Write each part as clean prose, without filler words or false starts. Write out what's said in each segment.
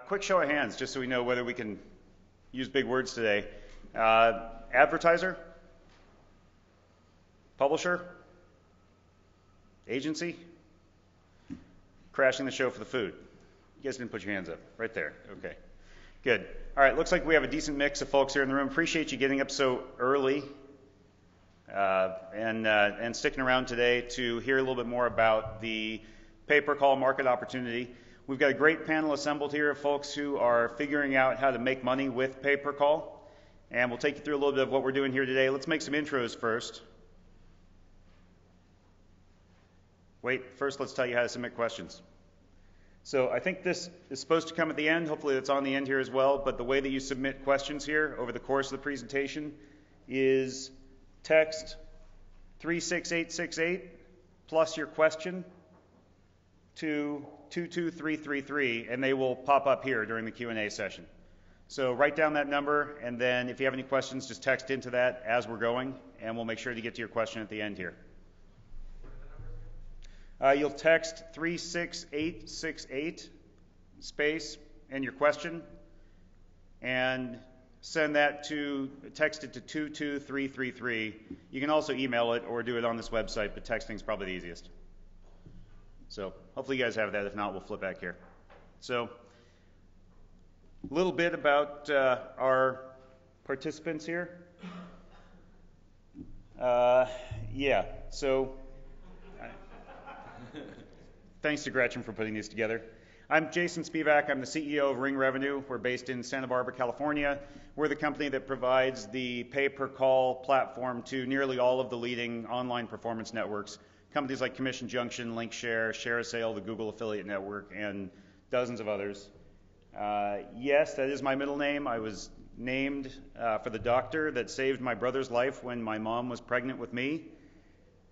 Quick show of hands, just so we know whether we can use big words today. Advertiser? Publisher? Agency? Crashing the show for the food. You guys didn't put your hands up. Right there. Okay. Good. All right, looks like we have a decent mix of folks here in the room. Appreciate you getting up so early and sticking around today to hear a little bit more about the pay-per-call market opportunity. We've got a great panel assembled here of folks who are figuring out how to make money with pay-per-call, and we'll take you through a little bit of what we're doing here today. Let's make some intros first. Wait, first let's tell you how to submit questions. So I think this is supposed to come at the end. Hopefully it's on the end here as well, but the way that you submit questions here over the course of the presentation is text 36868 plus your question to 22333, and they will pop up here during the Q&A session. So write down that number, and then if you have any questions, just text into that as we're going, and we'll make sure to get to your question at the end here. You'll text 36868 space and your question, and send that to, text it to 22333. You can also email it or do it on this website, but texting's probably the easiest. So hopefully you guys have that. If not, we'll flip back here. So a little bit about our participants here. Thanks to Gretchen for putting these together. I'm Jason Spievak. I'm the CEO of RingRevenue. We're based in Santa Barbara, California. We're the company that provides the pay-per-call platform to nearly all of the leading online performance networks. Companies like Commission Junction, LinkShare, ShareASale, the Google Affiliate Network, and dozens of others. Yes, that is my middle name. I was named for the doctor that saved my brother's life when my mom was pregnant with me.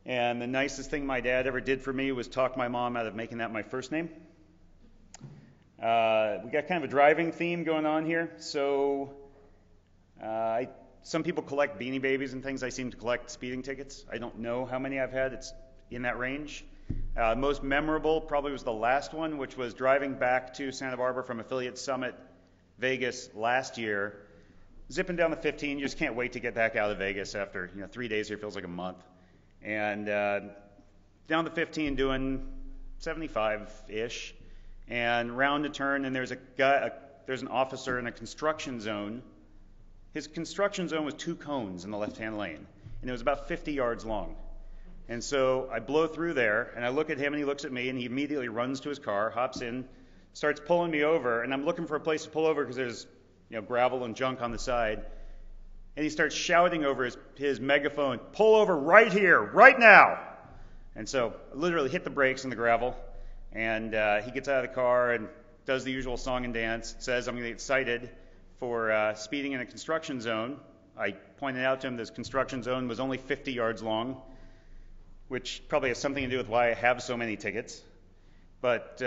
And the nicest thing my dad ever did for me was talk my mom out of making that my first name. We got kind of a driving theme going on here. So some people collect Beanie Babies and things. I seem to collect speeding tickets. I don't know how many I've had. It's in that range. Most memorable probably was the last one, which was driving back to Santa Barbara from Affiliate Summit, Vegas last year. Zipping down the 15, you just can't wait to get back out of Vegas after 3 days here. Feels like a month. And down the 15 doing 75-ish, and round a turn, and there's a guy, there's an officer in a construction zone. His construction zone was 2 cones in the left-hand lane, and it was about 50 yards long. And so I blow through there, and I look at him, and he looks at me, and he immediately runs to his car, hops in, starts pulling me over, and I'm looking for a place to pull over because there's gravel and junk on the side. And he starts shouting over his megaphone, "Pull over right here, right now!" And so I literally hit the brakes in the gravel, and he gets out of the car and does the usual song and dance, says I'm going to get cited for speeding in a construction zone. I pointed out to him this construction zone was only 50 yards long, which probably has something to do with why I have so many tickets. But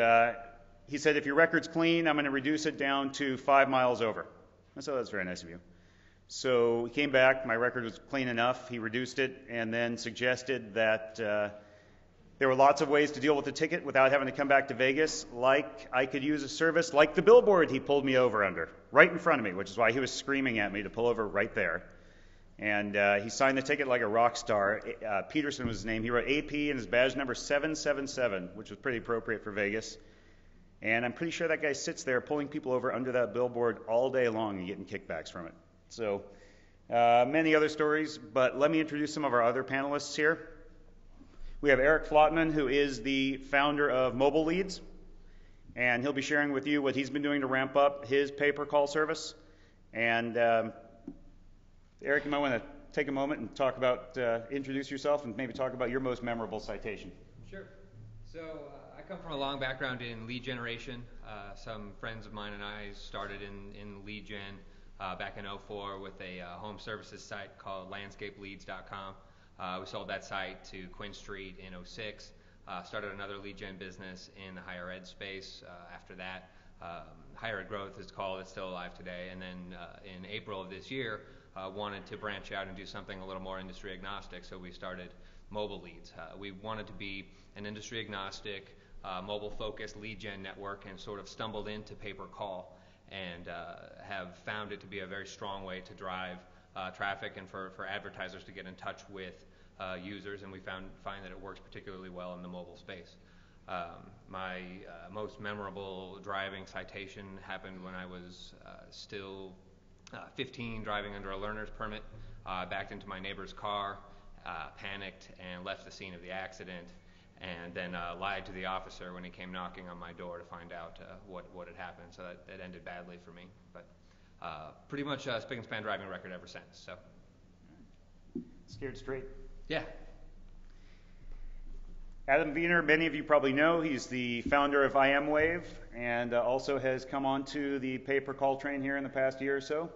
he said, if your record's clean, I'm going to reduce it down to 5 miles over. I said, that's very nice of you. So he came back, my record was clean enough, he reduced it, and then suggested that there were lots of ways to deal with the ticket without having to come back to Vegas, like I could use a service like the billboard he pulled me over under, right in front of me, which is why he was screaming at me to pull over right there. And he signed the ticket like a rock star. Peterson was his name. He wrote AP and his badge number 777, which was pretty appropriate for Vegas. And I'm pretty sure that guy sits there pulling people over under that billboard all day long and getting kickbacks from it. So many other stories, but let me introduce some of our other panelists here. We have Eric Flottmann, who is the founder of MobileLeads, and he'll be sharing with you what he's been doing to ramp up his pay-per-call service. And Eric, you might want to take a moment and talk about, introduce yourself and maybe talk about your most memorable citation. Sure. So I come from a long background in lead generation. Some friends of mine and I started in lead gen back in 2004 with a home services site called landscapeleads.com. We sold that site to Quinn Street in 2006. Started another lead gen business in the higher ed space after that. Higher ed growth is called, it's still alive today. And then in April of this year, wanted to branch out and do something a little more industry agnostic, so we started MobileLeads. We wanted to be an industry agnostic mobile-focused lead gen network and sort of stumbled into pay-per-call and have found it to be a very strong way to drive traffic and for advertisers to get in touch with users, and we find that it works particularly well in the mobile space. My most memorable driving citation happened when I was still 15, driving under a learner's permit. Backed into my neighbor's car, panicked, and left the scene of the accident, and then lied to the officer when he came knocking on my door to find out what had happened. So that ended badly for me. But pretty much spick and span driving record ever since. So. Scared straight. Yeah. Adam Viener, many of you probably know, he's the founder of IMWAVE and also has come onto the pay-per-call train here in the past year or so.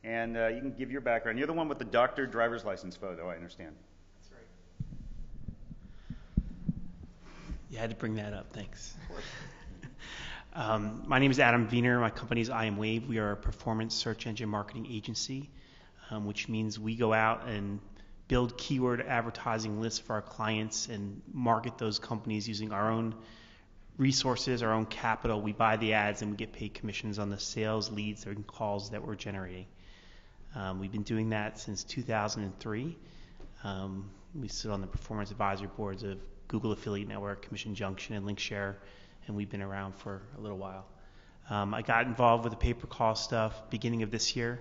And you can give your background. You're the one with the doctored driver's license photo, I understand. That's right. You had to bring that up, thanks. My name is Adam Viener. My company is IMWAVE. We are a performance search engine marketing agency, which means we go out and build keyword advertising lists for our clients and market those companies using our own resources, our own capital. We buy the ads and we get paid commissions on the sales, leads, and calls that we're generating. We've been doing that since 2003. We sit on the performance advisory boards of Google Affiliate Network, Commission Junction, and LinkShare, and we've been around for a little while. I got involved with the pay-per-call stuff beginning of this year,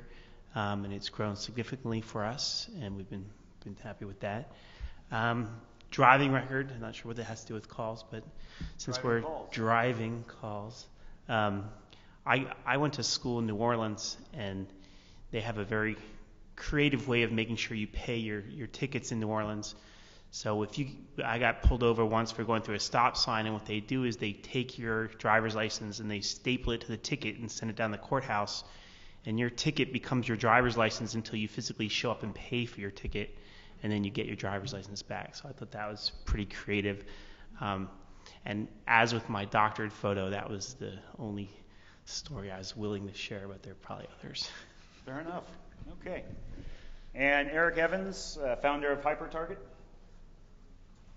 and it's grown significantly for us, and we've been happy with that. Driving record, I'm not sure what that has to do with calls, but since driving calls, I went to school in New Orleans, and they have a very creative way of making sure you pay your tickets in New Orleans. So I got pulled over once for going through a stop sign, and what they do is they take your driver's license and they staple it to the ticket and send it down the courthouse, and your ticket becomes your driver's license until you physically show up and pay for your ticket, and then you get your driver's license back. So I thought that was pretty creative. And as with my doctored photo, that was the only story I was willing to share, but there are probably others. Fair enough. Okay. And Eric Evans, founder of HyperTarget.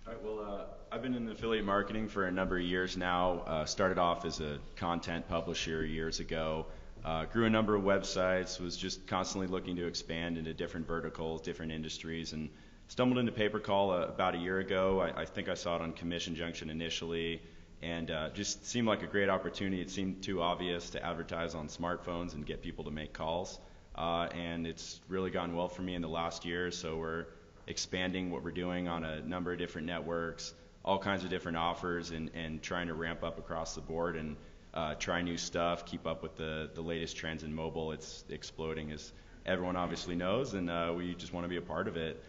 All right, well, I've been in affiliate marketing for a number of years now. Started off as a content publisher years ago. Grew a number of websites, was just constantly looking to expand into different verticals, different industries, and stumbled into pay-per-call about a year ago. I think I saw it on Commission Junction initially, and just seemed like a great opportunity. It seemed too obvious to advertise on smartphones and get people to make calls. And it's really gone well for me in the last year, so we're expanding what we're doing on a number of different networks, all kinds of different offers, and trying to ramp up across the board and try new stuff, keep up with the latest trends in mobile. It's exploding, as everyone obviously knows, and we just want to be a part of it.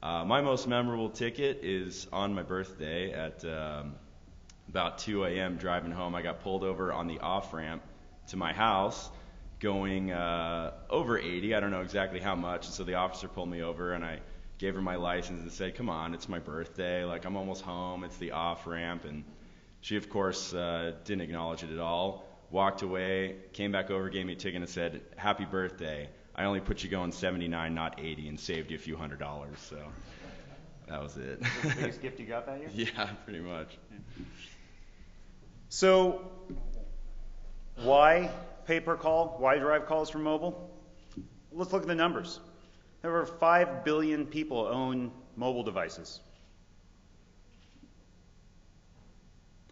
My most memorable ticket is on my birthday at about 2 a.m. driving home. I got pulled over on the off-ramp to my house going over 80. I don't know exactly how much. And so the officer pulled me over, and I gave her my license and said, "Come on, it's my birthday. Like, I'm almost home. It's the off-ramp." And she, of course, didn't acknowledge it at all. Walked away, came back over, gave me a ticket and said, "Happy birthday. I only put you going 79, not 80, and saved you a few $100s." So that was it. Was that the biggest gift you got that year? Yeah, pretty much. So why pay-per-call? Why drive calls from mobile? Let's look at the numbers. Over 5 billion people own mobile devices.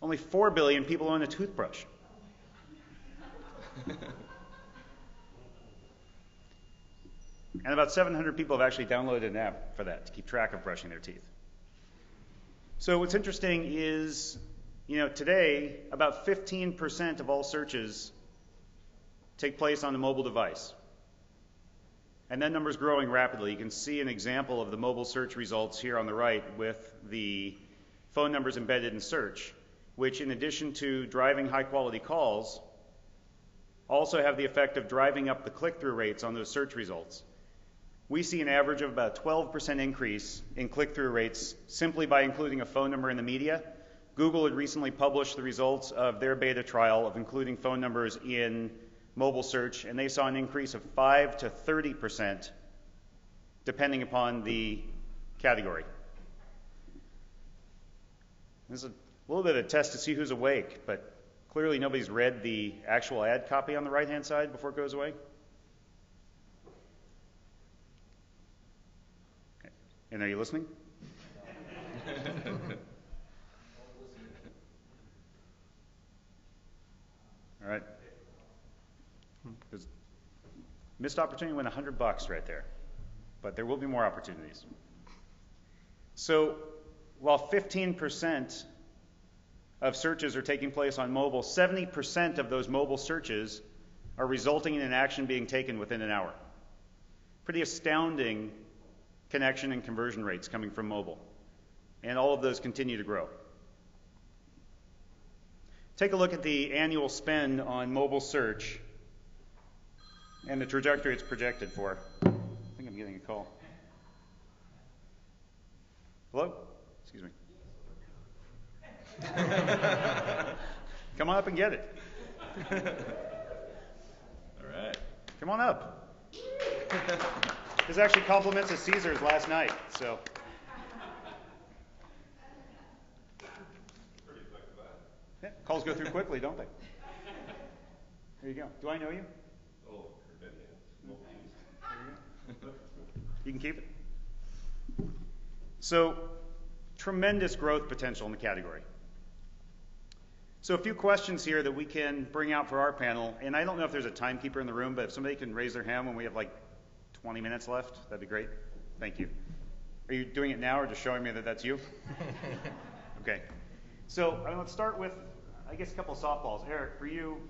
Only 4 billion people own a toothbrush. And about 700 people have actually downloaded an app for that to keep track of brushing their teeth. So what's interesting is, today about 15% of all searches take place on a mobile device. And that number is growing rapidly. You can see an example of the mobile search results here on the right with the phone numbers embedded in search, which in addition to driving high-quality calls, also have the effect of driving up the click-through rates on those search results. We see an average of about a 12% increase in click-through rates simply by including a phone number in the media. Google had recently published the results of their beta trial of including phone numbers in mobile search, and they saw an increase of 5 to 30% depending upon the category. This is A little bit of a test to see who's awake, but clearly nobody's read the actual ad copy on the right-hand side before it goes away. Okay. And are you listening? All right. There's missed opportunity to win $100 right there, but there will be more opportunities. So while 15% of searches are taking place on mobile, 70% of those mobile searches are resulting in an action being taken within an hour. Pretty astounding connection and conversion rates coming from mobile. And all of those continue to grow. Take a look at the annual spend on mobile search and the trajectory it's projected for. I think I'm getting a call. Hello? Excuse me. Come on up and get it. All right. Come on up. This actually compliments of Caesars last night, so. Yeah, calls go through quickly, don't they? There you go. Do I know you? Oh, there you go. You can keep it. So, tremendous growth potential in the category. So a few questions here that we can bring out for our panel, and I don't know if there's a timekeeper in the room, but if somebody can raise their hand when we have like 20 minutes left, that'd be great. Thank you. Are you doing it now or just showing me that that's you? Okay. So let's start with, I guess, a couple of softballs. Eric, for you,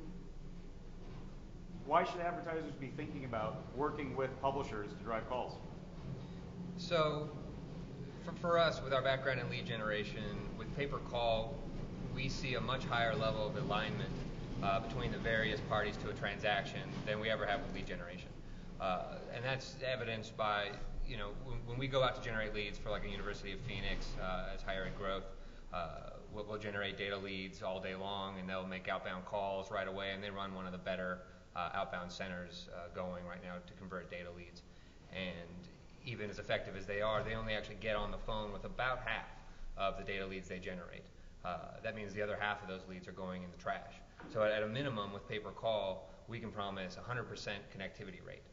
why should advertisers be thinking about working with publishers to drive calls? So for us, with our background in lead generation, with pay-per-call, we see a much higher level of alignment between the various parties to a transaction than we ever have with lead generation. And that's evidenced by, when we go out to generate leads for like a University of Phoenix as higher ed growth, we'll generate data leads all day long, and they'll make outbound calls right away, and they run one of the better outbound centers going right now to convert data leads. And even as effective as they are, they only actually get on the phone with about half of the data leads they generate. That means the other half of those leads are going in the trash. So at a minimum, with pay-per-call, we can promise 100% connectivity rate.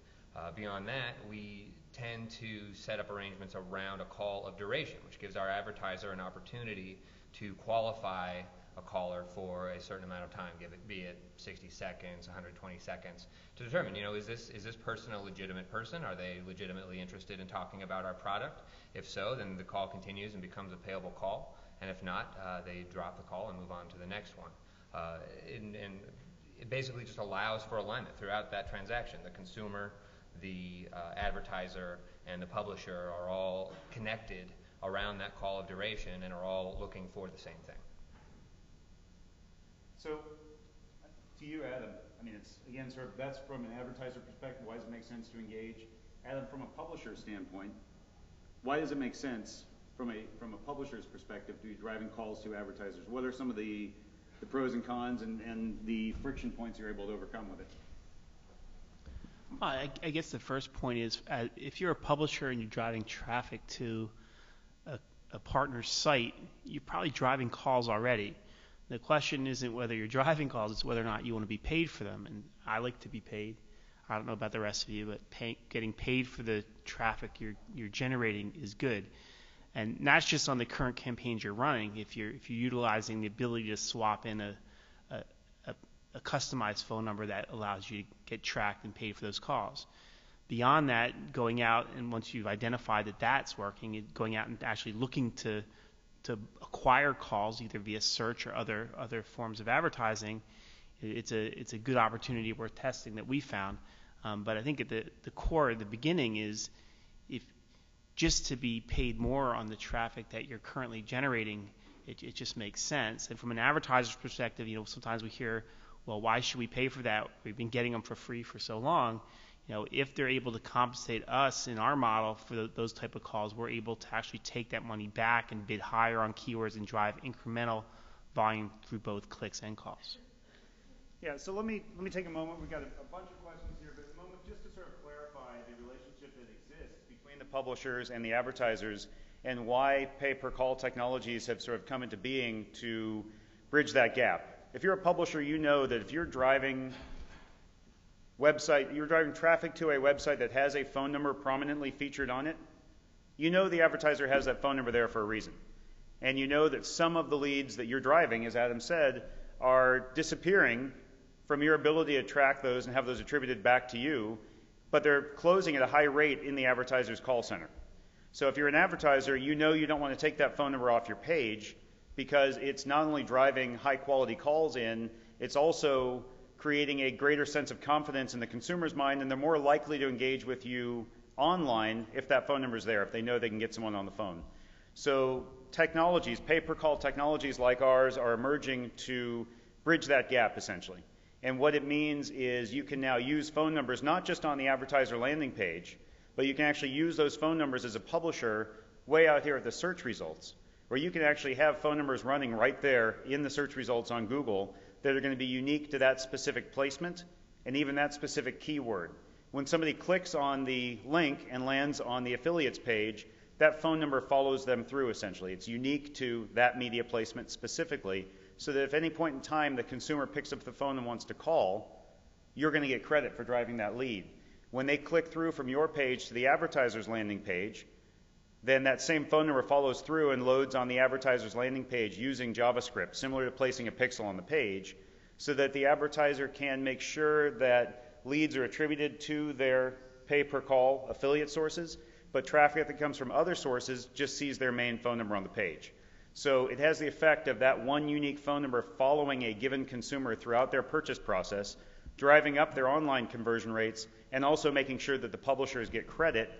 Beyond that, we tend to set up arrangements around a call of duration, which gives our advertiser an opportunity to qualify a caller for a certain amount of time, be it 60 seconds, 120 seconds, to determine, is this person a legitimate person? Are they legitimately interested in talking about our product? If so, then the call continues and becomes a payable call. And if not, they drop the call and move on to the next one. And it basically just allows for alignment throughout that transaction. The consumer, the advertiser, and the publisher are all connected around that call of duration and are all looking for the same thing. So, to you, Adam, it's, again, sort of, that's from an advertiser perspective. Why does it make sense to engage? Adam, from a publisher standpoint, why does it make sense from a publisher's perspective to be driving calls to advertisers? What are some of the pros and cons and the friction points you're able to overcome with it? Well, I guess the first point is, if you're a publisher and you're driving traffic to a partner's site, you're probably driving calls already. The question isn't whether you're driving calls, it's whether or not you want to be paid for them. And I like to be paid. I don't know about the rest of you, but getting paid for the traffic you're generating is good. And that's just on the current campaigns you're running. If you're utilizing the ability to swap in a customized phone number that allows you to get tracked and paid for those calls. Beyond that, going out and once you've identified that that's working, going out and actually looking to acquire calls either via search or other forms of advertising, it's a good opportunity worth testing that we found. But I think at the core, the beginning is if just to be paid more on the traffic that you're currently generating, it just makes sense. And from an advertiser's perspective, sometimes we hear, well, why should we pay for that? We've been getting them for free for so long. If they're able to compensate us in our model for those type of calls, we're able to actually take that money back and bid higher on keywords and drive incremental volume through both clicks and calls. Yeah, so let me take a moment. We've got a bunch of questions here, but a moment just to sort of clarify the relationship that exists between the publishers and the advertisers and why pay-per-call technologies have sort of come into being to bridge that gap. If you're a publisher, you know that if you're driving traffic to a website that has a phone number prominently featured on it, you know the advertiser has that phone number there for a reason. And you know that some of the leads that you're driving, as Adam said, are disappearing from your ability to track those and have those attributed back to you, but they're closing at a high rate in the advertiser's call center. So if you're an advertiser, you know you don't want to take that phone number off your page because it's not only driving high quality calls in, it's also creating a greater sense of confidence in the consumer's mind, and they're more likely to engage with you online if that phone number is there, if they know they can get someone on the phone. So technologies, pay-per-call technologies like ours are emerging to bridge that gap essentially. And what it means is you can now use phone numbers not just on the advertiser landing page, but you can actually use those phone numbers as a publisher way out here at the search results, where you can actually have phone numbers running right there in the search results on Google that are going to be unique to that specific placement and even that specific keyword. When somebody clicks on the link and lands on the affiliates page, that phone number follows them through essentially. It's unique to that media placement specifically, so that if any point in time the consumer picks up the phone and wants to call, you're going to get credit for driving that lead. When they click through from your page to the advertiser's landing page, then that same phone number follows through and loads on the advertiser's landing page using JavaScript, similar to placing a pixel on the page, so that the advertiser can make sure that leads are attributed to their pay-per-call affiliate sources, but traffic that comes from other sources just sees their main phone number on the page. So it has the effect of that one unique phone number following a given consumer throughout their purchase process, driving up their online conversion rates, and also making sure that the publishers get credit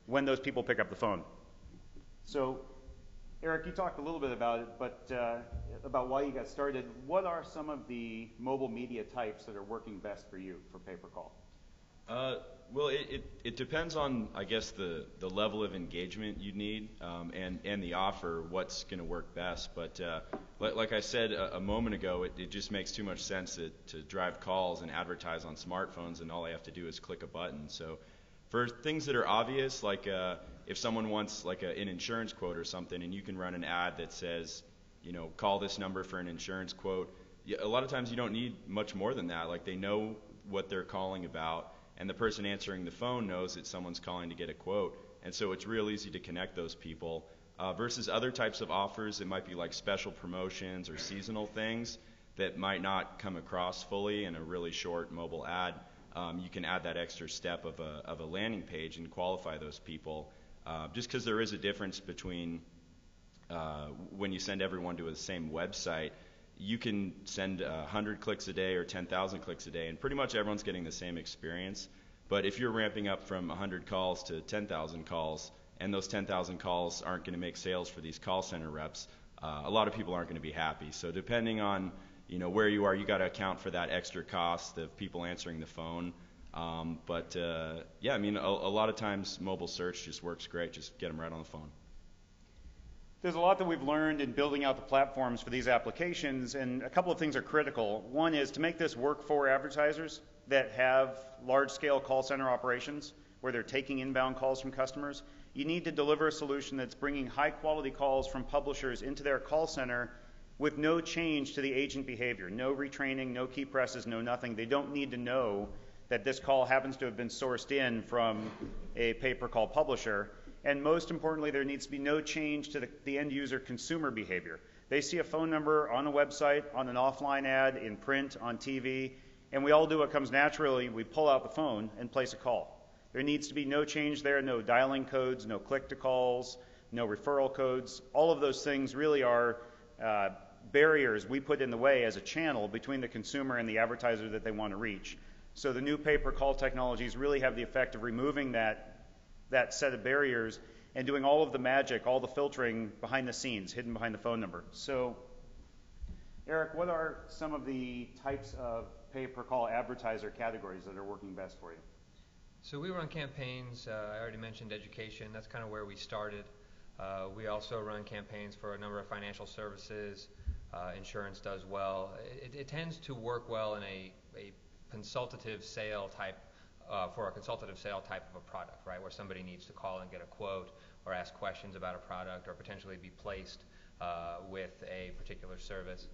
when those people pick up the phone. So, Eric, you talked a little bit about it, but about why you got started. What are some of the mobile media types that are working best for you for pay-per-call? Well, it depends on, I guess, the level of engagement you need and the offer, what's going to work best. But like I said a moment ago, it just makes too much sense to drive calls and advertise on smartphones, and all I have to do is click a button. So for things that are obvious, like if someone wants like an insurance quote or something, and you can run an ad that says, call this number for an insurance quote, a lot of times you don't need much more than that. Like, they know what they're calling about, and the person answering the phone knows that someone's calling to get a quote, and so it's real easy to connect those people. Versus other types of offers, it might be like special promotions or seasonal things that might not come across fully in a really short mobile ad. You can add that extra step of a landing page and qualify those people, just because there is a difference between when you send everyone to the same website. You can send 100 clicks a day or 10,000 clicks a day, and pretty much everyone's getting the same experience. But if you're ramping up from 100 calls to 10,000 calls, and those 10,000 calls aren't going to make sales for these call center reps, a lot of people aren't going to be happy. So depending on where you are, you got to account for that extra cost of people answering the phone. Yeah, I mean, a lot of times mobile search just works great. Just get them right on the phone. There's a lot that we've learned in building out the platforms for these applications, and a couple of things are critical. One is to make this work for advertisers that have large-scale call center operations where they're taking inbound calls from customers. You need to deliver a solution that's bringing high-quality calls from publishers into their call center with no change to the agent behavior, no retraining, no key presses, no nothing. They don't need to know that this call happens to have been sourced in from a pay-per-call publisher. And most importantly, there needs to be no change to the end user consumer behavior. They see a phone number on a website, on an offline ad, in print, on TV, and we all do what comes naturally. We pull out the phone and place a call. There needs to be no change there, no dialing codes, no click-to-calls, no referral codes. All of those things really are barriers we put in the way as a channel between the consumer and the advertiser that they want to reach. So the new pay-per-call technologies really have the effect of removing that set of barriers and doing all of the magic, all the filtering behind the scenes, hidden behind the phone number. So, Eric, what are some of the types of pay-per-call advertiser categories that are working best for you? So we run campaigns. I already mentioned education. That's kind of where we started. We also run campaigns for a number of financial services. Insurance does well. It tends to work well in a consultative sale type, for a consultative sale type of a product, right, where somebody needs to call and get a quote, or ask questions about a product or potentially be placed with a particular service.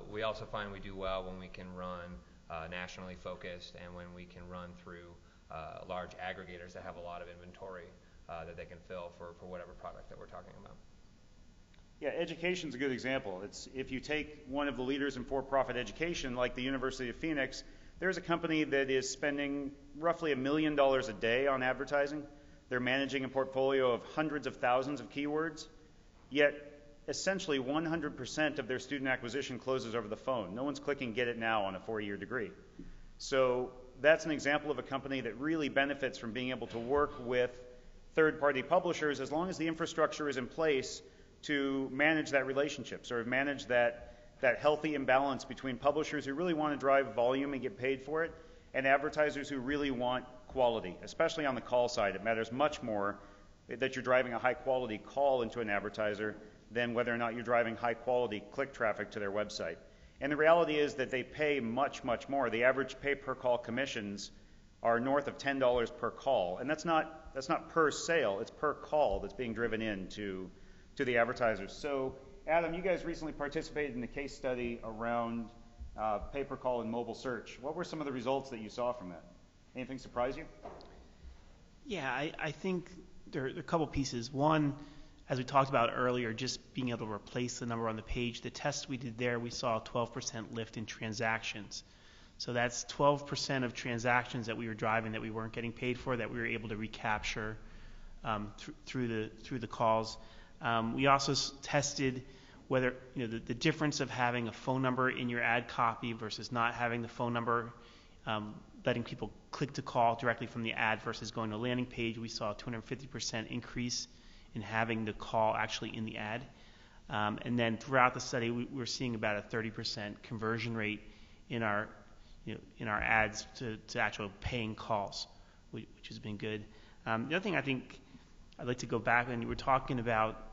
We also find we do well when we can run nationally focused and when we can run through large aggregators that have a lot of inventory that they can fill for whatever product that we're talking about. Yeah, education's a good example. If you take one of the leaders in for-profit education, like the University of Phoenix, there's a company that is spending roughly $1 million a day on advertising. They're managing a portfolio of hundreds of thousands of keywords, yet essentially 100% of their student acquisition closes over the phone. No one's clicking get it now on a 4-year degree. So that's an example of a company that really benefits from being able to work with third-party publishers as long as the infrastructure is in place to manage that relationship, sort of manage that healthy imbalance between publishers who really want to drive volume and get paid for it, and advertisers who really want quality, especially on the call side. It matters much more that you're driving a high-quality call into an advertiser than whether or not you're driving high-quality click traffic to their website. And the reality is that they pay much, much more. The average pay-per-call commissions are north of $10 per call, and that's not per sale, it's per call that's being driven in to the advertisers. So, Adam, you guys recently participated in a case study around pay-per-call and mobile search. What were some of the results that you saw from that? Anything surprise you? Yeah, I think there are a couple pieces. One, as we talked about earlier, just being able to replace the number on the page. The test we did there, we saw a 12% lift in transactions. So that's 12% of transactions that we were driving that we weren't getting paid for that we were able to recapture through the calls. We also tested whether the difference of having a phone number in your ad copy versus not having the phone number, letting people click to call directly from the ad versus going to a landing page. We saw a 250% increase in having the call actually in the ad. And then throughout the study, we're seeing about a 30% conversion rate in our ads to actual paying calls, which has been good. The other thing I think I'd like to go back when you were talking about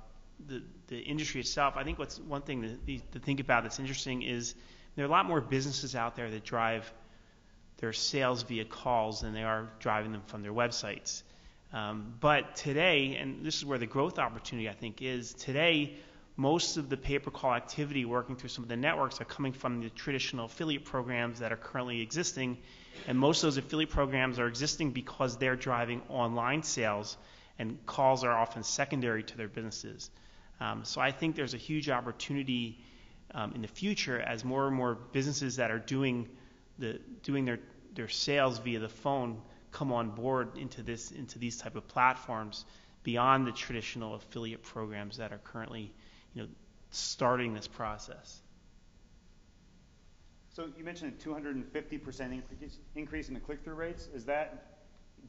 the industry itself. I think one thing to think about that's interesting is there are a lot more businesses out there that drive their sales via calls than they are driving them from their websites. But today, and this is where the growth opportunity I think is, today most of the pay-per-call activity working through some of the networks are coming from the traditional affiliate programs that are currently existing, and most of those affiliate programs are existing because they're driving online sales, and calls are often secondary to their businesses. So I think there's a huge opportunity in the future as more and more businesses that are doing their sales via the phone come on board into these type of platforms beyond the traditional affiliate programs that are currently starting this process. So you mentioned a 250% increase in the click-through rates. Is that,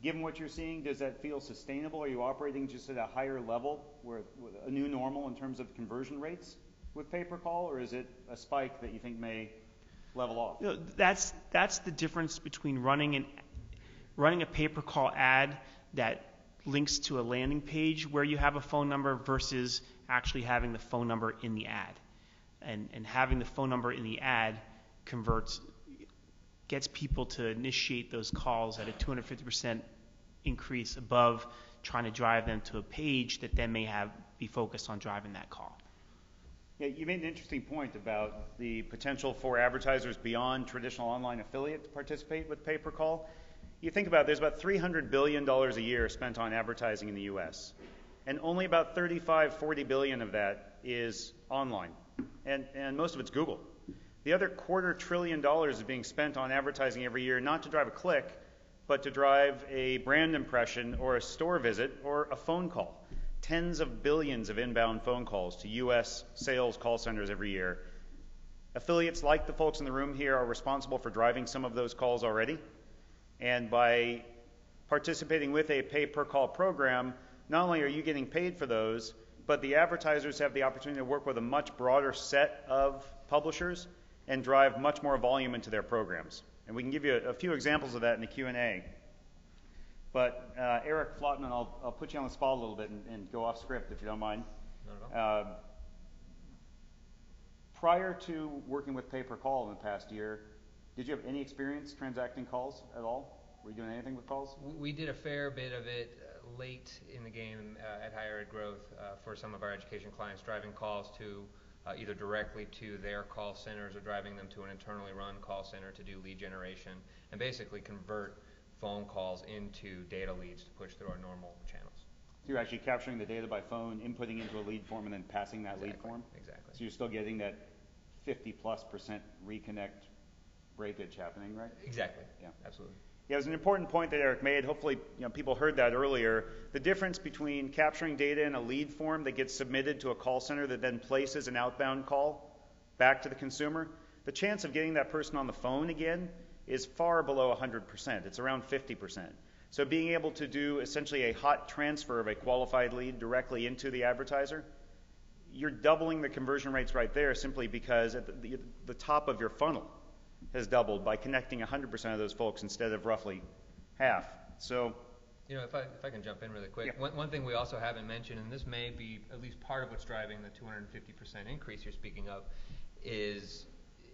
given what you're seeing, does that feel sustainable? Are you operating just at a higher level, with a new normal in terms of conversion rates with pay-per-call, or is it a spike that you think may level off? That's the difference between running a pay-per-call ad that links to a landing page where you have a phone number versus actually having the phone number in the ad. And having the phone number in the ad gets people to initiate those calls at a 250% increase above trying to drive them to a page that then may be focused on driving that call. Yeah, you made an interesting point about the potential for advertisers beyond traditional online affiliate to participate with pay-per-call. You think about it, there's about $300 billion a year spent on advertising in the U.S., and only about $40 billion of that is online, and most of it's Google. The other $250 billion is being spent on advertising every year, not to drive a click, but to drive a brand impression or a store visit or a phone call. Tens of billions of inbound phone calls to U.S. sales call centers every year. Affiliates like the folks in the room here are responsible for driving some of those calls already. And by participating with a pay-per-call program, not only are you getting paid for those, but the advertisers have the opportunity to work with a much broader set of publishers and drive much more volume into their programs. And we can give you a few examples of that in the Q&A. But Eric Flottmann, I'll put you on the spot a little bit and go off script if you don't mind. Not at all. Prior to working with pay-per-call in the past year, did you have any experience transacting calls at all? Were you doing anything with calls? We did a fair bit of it late in the game at Higher Ed Growth for some of our education clients, driving calls to either directly to their call centers or driving them to an internally run call center to do lead generation and basically convert phone calls into data leads to push through our normal channels. So you're actually capturing the data by phone, inputting into a lead form, and then passing that lead form? Exactly. So you're still getting that 50+% reconnect breakage happening, right? Exactly. Yeah. Absolutely. Yeah, it was an important point that Eric made. Hopefully, people heard that earlier. The difference between capturing data in a lead form that gets submitted to a call center that then places an outbound call back to the consumer, the chance of getting that person on the phone again is far below 100%. It's around 50%. So being able to do essentially a hot transfer of a qualified lead directly into the advertiser, you're doubling the conversion rates right there simply because at the top of your funnel has doubled by connecting 100% of those folks instead of roughly half. So, if I can jump in really quick, yeah. one thing we also haven't mentioned, and this may be at least part of what's driving the 250% increase you're speaking of, is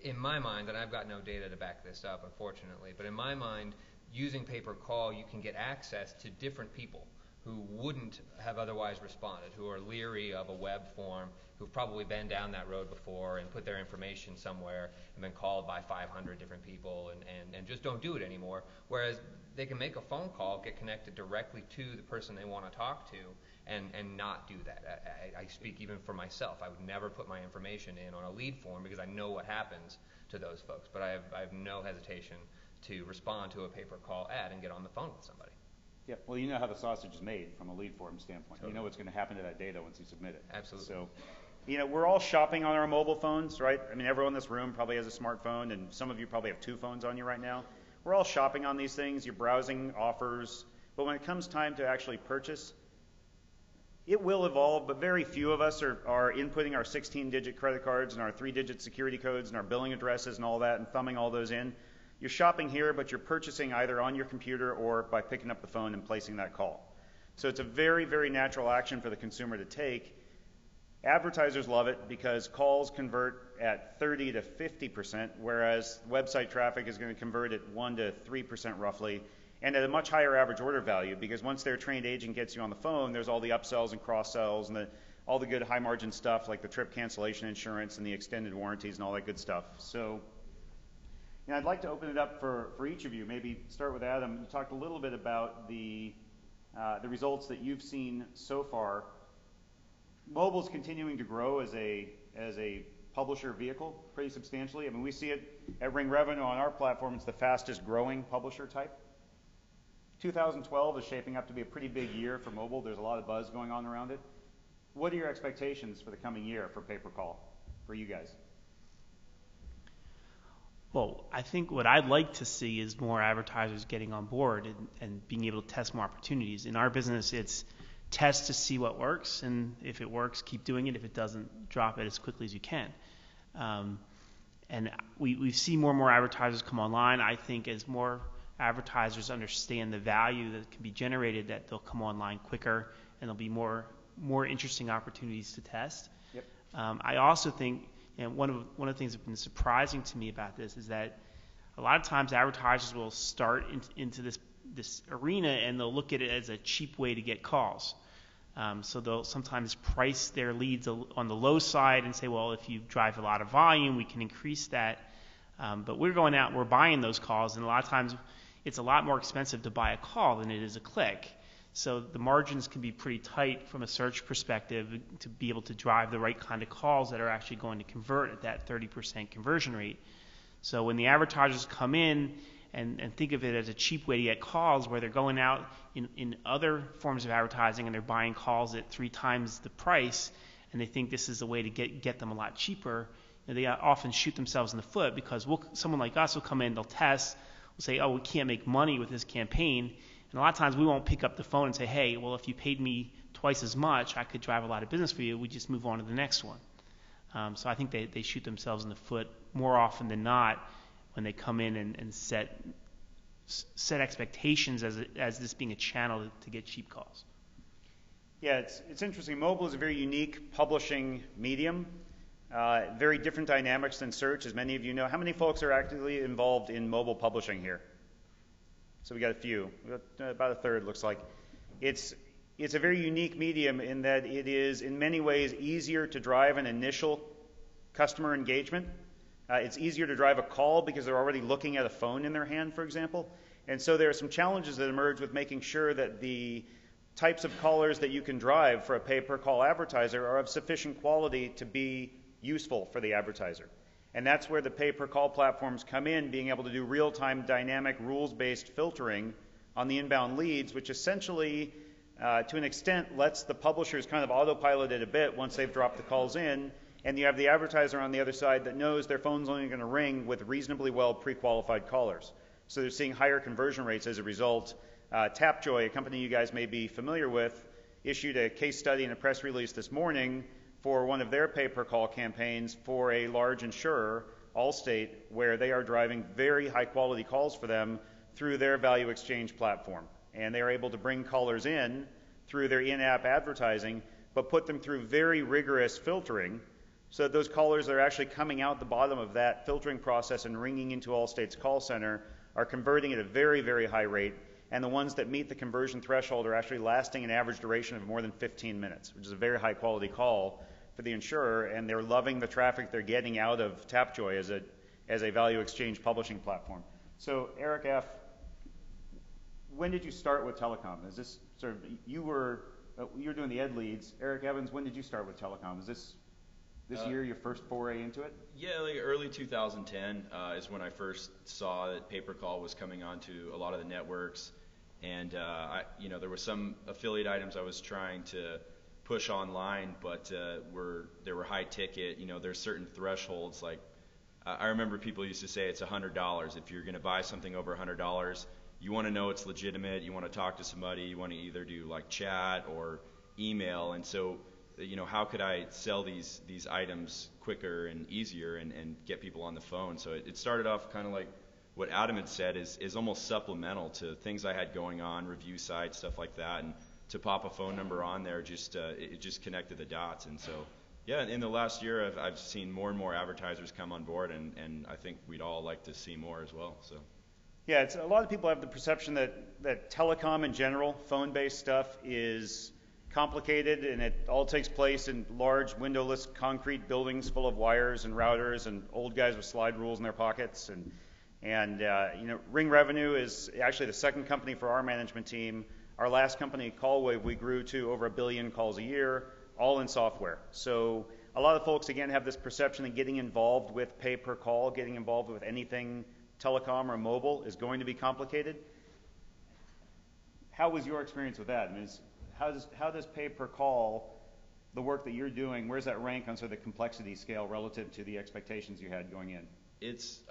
in my mind, and I've got no data to back this up, unfortunately, but in my mind, using pay-per-call, you can get access to different people who wouldn't have otherwise responded, who are leery of a web form, who've probably been down that road before and put their information somewhere and been called by 500 different people and just don't do it anymore. Whereas they can make a phone call, get connected directly to the person they want to talk to, and not do that. I speak even for myself. I would never put my information in on a lead form because I know what happens to those folks. But I have no hesitation to respond to a pay-per-call ad and get on the phone with somebody. Yeah, well, you know how the sausage is made from a lead form standpoint. Totally. You know what's going to happen to that data once you submit it. Absolutely. So, we're all shopping on our mobile phones, right? I mean, everyone in this room probably has a smartphone, and some of you probably have 2 phones on you right now. We're all shopping on these things. You're browsing offers. But when it comes time to actually purchase, it will evolve, but very few of us are inputting our 16-digit credit cards and our 3-digit security codes and our billing addresses and all that and thumbing all those in. You're shopping here, but you're purchasing either on your computer or by picking up the phone and placing that call. So it's a very, very natural action for the consumer to take. Advertisers love it because calls convert at 30 to 50%, whereas website traffic is going to convert at 1 to 3% roughly, and at a much higher average order value because once their trained agent gets you on the phone, there's all the upsells and cross-sells and all the good high-margin stuff like the trip cancellation insurance and the extended warranties and all that good stuff. So, I'd like to open it up for each of you. Maybe start with Adam. You talked a little bit about the results that you've seen so far. Mobile's continuing to grow as a publisher vehicle pretty substantially. I mean, we see it at RingRevenue on our platform. It's the fastest growing publisher type. 2012 is shaping up to be a pretty big year for mobile. There's a lot of buzz going on around it. What are your expectations for the coming year for pay-per-call for you guys? Well, I think what I'd like to see is more advertisers getting on board and being able to test more opportunities. In our business, it's test to see what works, and if it works, keep doing it. If it doesn't, drop it as quickly as you can. And we see more and more advertisers come online. I think as more advertisers understand the value that can be generated, that they'll come online quicker, and there'll be more interesting opportunities to test. Yep. I also think, and one of the things that's been surprising to me about this is that a lot of times advertisers will start into this arena and they'll look at it as a cheap way to get calls. So they'll sometimes price their leads on the low side and say, well, if you drive a lot of volume, we can increase that. But we're going out and we're buying those calls, and a lot of times it's a lot more expensive to buy a call than it is a click. So the margins can be pretty tight from a search perspective to be able to drive the right kind of calls that are actually going to convert at that 30% conversion rate. So when the advertisers come in and think of it as a cheap way to get calls, where they're going out in other forms of advertising and they're buying calls at 3 times the price, and they think this is a way to get them a lot cheaper, they often shoot themselves in the foot because someone like us will come in, they'll test, we'll say, oh, we can't make money with this campaign. And a lot of times we won't pick up the phone and say, hey, well, if you paid me twice as much, I could drive a lot of business for you. We just move on to the next one. So I think they shoot themselves in the foot more often than not when they come in and set expectations as this being a channel to get cheap calls. Yeah, it's interesting. Mobile is a very unique publishing medium. Very different dynamics than search, as many of you know. How many folks are actively involved in mobile publishing here? So we got a few. We got about a third, looks like. It's it's a very unique medium in that it is in many ways easier to drive an initial customer engagement. It's easier to drive a call because they're already looking at a phone in their hand, for example. And so there are some challenges that emerge with making sure that the types of callers that you can drive for a pay-per-call advertiser are of sufficient quality to be useful for the advertiser. And that's where the pay-per-call platforms come in, being able to do real-time dynamic rules-based filtering on the inbound leads, which essentially, to an extent, lets the publishers kind of autopilot it a bit once they've dropped the calls in, and you have the advertiser on the other side that knows their phone's only going to ring with reasonably well pre-qualified callers. So they're seeing higher conversion rates as a result. Tapjoy, a company you guys may be familiar with, issued a case study and a press release this morning for one of their pay-per-call campaigns for a large insurer, Allstate, where they are driving very high-quality calls for them through their value exchange platform. And they are able to bring callers in through their in-app advertising, but put them through very rigorous filtering so that those callers that are actually coming out the bottom of that filtering process and ringing into Allstate's call center are converting at a very, very high rate. And the ones that meet the conversion threshold are actually lasting an average duration of more than 15 minutes, which is a very high-quality call for the insurer, and they're loving the traffic they're getting out of Tapjoy as a value exchange publishing platform. So, Eric F., when did you start with telecom? Is this sort of, you were doing the ed leads. Eric Evans, when did you start with telecom? Is this year your first foray into it? Yeah, like early 2010 is when I first saw that pay-per-call was coming onto a lot of the networks, and there were some affiliate items I was trying to push online, but they were high ticket. There's certain thresholds. Like I remember people used to say it's $100. If you're going to buy something over $100, you want to know it's legitimate. You want to talk to somebody. You want to either do like chat or email. And so, how could I sell these items quicker and easier and get people on the phone? So it started off kind of like what Adam had said is almost supplemental to things I had going on, review sites, stuff like that. And to pop a phone number on there, it just connected the dots. And so, yeah, in the last year, I've seen more and more advertisers come on board, and I think we'd all like to see more as well. So. Yeah, a lot of people have the perception that telecom in general, phone-based stuff, is complicated, and it all takes place in large windowless concrete buildings full of wires and routers and old guys with slide rules in their pockets. And RingRevenue is actually the second company for our management team. Our last company, CallWave, we grew to over 1 billion calls a year, all in software. So a lot of folks, again, have this perception that getting involved with pay-per-call, getting involved with anything telecom or mobile is going to be complicated. How was your experience with that? I mean, how does pay-per-call, the work that you're doing, where's that rank on sort of the complexity scale relative to the expectations you had going in? It's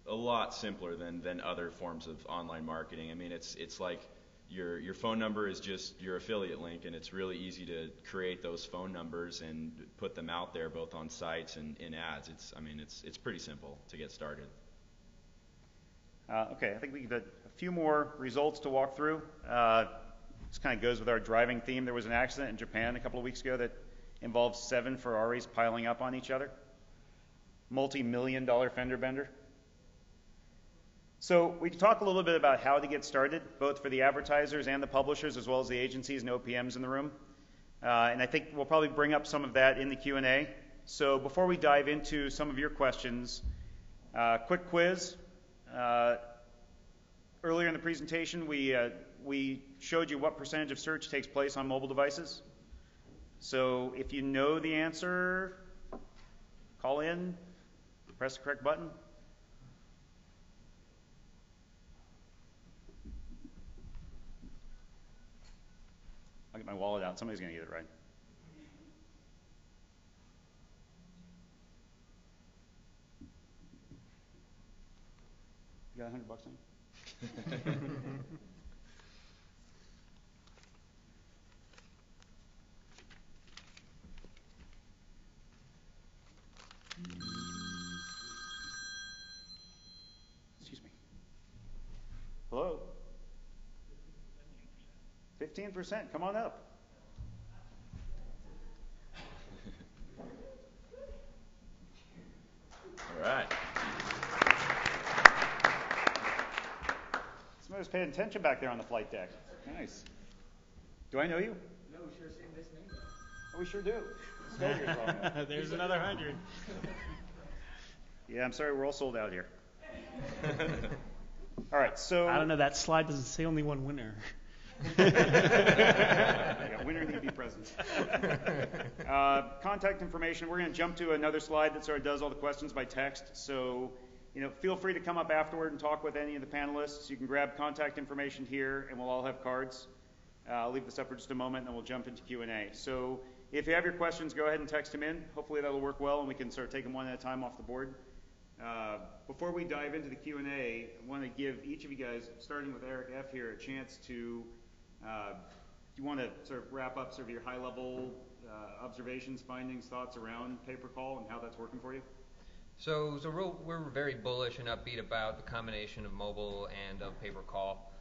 a lot simpler than other forms of online marketing. I mean, it's like your phone number is just your affiliate link, and it's really easy to create those phone numbers and put them out there both on sites and in ads. It's pretty simple to get started. Okay, I think we have a few more results to walk through. This kind of goes with our driving theme. There was an accident in Japan a couple of weeks ago that involved 7 Ferraris piling up on each other. Multi-million-dollar fender bender. So we can talk a little bit about how to get started, both for the advertisers and the publishers, as well as the agencies and OPMs in the room. And I think we'll probably bring up some of that in the Q&A. So before we dive into some of your questions, quick quiz. Earlier in the presentation, we showed you what percentage of search takes place on mobile devices. So if you know the answer, call in, press the correct button. I'll get my wallet out. Somebody's going to get it right. You got $100 on you? Excuse me. Hello? 15%. Come on up. All right. Somebody's paying attention back there on the flight deck. Nice. Do I know you? No, we sure seen this name. Oh, we sure do. Spelled yours wrong. There's another 100. Yeah, I'm sorry, we're all sold out here. All right, so I don't know, that slide doesn't say only one winner. Yeah, winner need to be present. Contact information. We're going to jump to another slide that sort of does all the questions by text. So, feel free to come up afterward and talk with any of the panelists. You can grab contact information here, and we'll all have cards. I'll leave this up for just a moment, and then we'll jump into Q&A. So, if you have your questions, go ahead and text them in. Hopefully that'll work well, and we can sort of take them one at a time off the board. Before we dive into the Q&A, I want to give each of you guys, starting with Eric F. here, a chance to, you want to sort of wrap up sort of your high-level observations, findings, thoughts around pay-per-call and how that's working for you? So we're very bullish and upbeat about the combination of mobile and of pay-per-call.